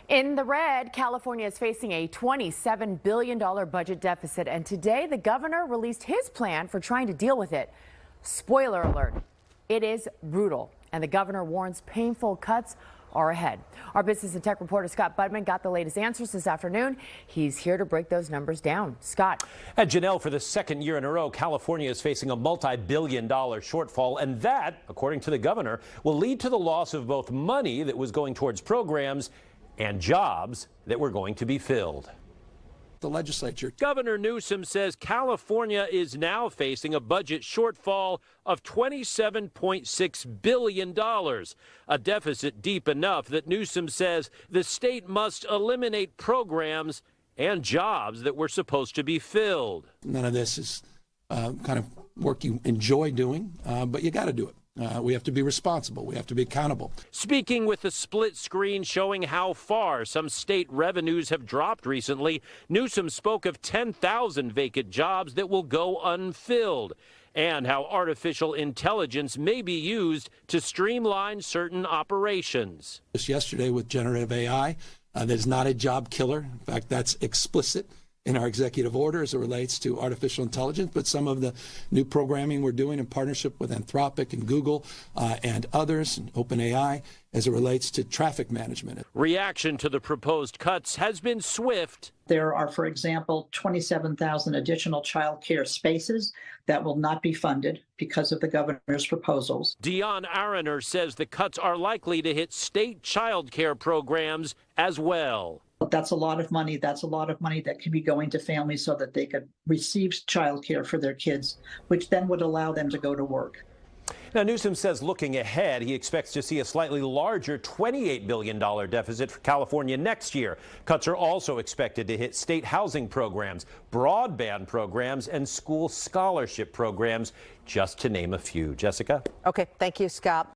In the red, California is facing a $27 billion budget deficit, and today the governor released his plan for trying to deal with it. Spoiler alert, it is brutal, and the governor warns painful cuts are ahead. Our business and tech reporter Scott Budman got the latest answers this afternoon. He's here to break those numbers down. Scott. And Janelle, for the second year in a row, California is facing a multi-billion-dollar shortfall, and that, according to the governor, will lead to the loss of both money that was going towards programs and jobs that were going to be filled. The legislature. Governor Newsom says California is now facing a budget shortfall of $27.6 billion, a deficit deep enough that Newsom says the state must eliminate programs and jobs that were supposed to be filled. None of this is kind of work you enjoy doing, but you got to do it. We have to be responsible. We have to be accountable. Speaking with a split screen showing how far some state revenues have dropped recently, Newsom spoke of 10,000 vacant jobs that will go unfilled and how artificial intelligence may be used to streamline certain operations. Just yesterday with generative AI, that is not a job killer. In fact, that's explicit in our executive order as it relates to artificial intelligence, but some of the new programming we're doing in partnership with Anthropic and Google and others, and OpenAI, as it relates to traffic management. Reaction to the proposed cuts has been swift. There are, for example, 27,000 additional child care spaces that will not be funded because of the governor's proposals. Dion Aroner says the cuts are likely to hit state child care programs as well. That's a lot of money. That's a lot of money that can be going to families so that they could receive child care for their kids, which then would allow them to go to work. Now, Newsom says looking ahead, he expects to see a slightly larger $28 billion deficit for California next year. Cuts are also expected to hit state housing programs, broadband programs, and school scholarship programs, just to name a few. Jessica? Okay, thank you, Scott.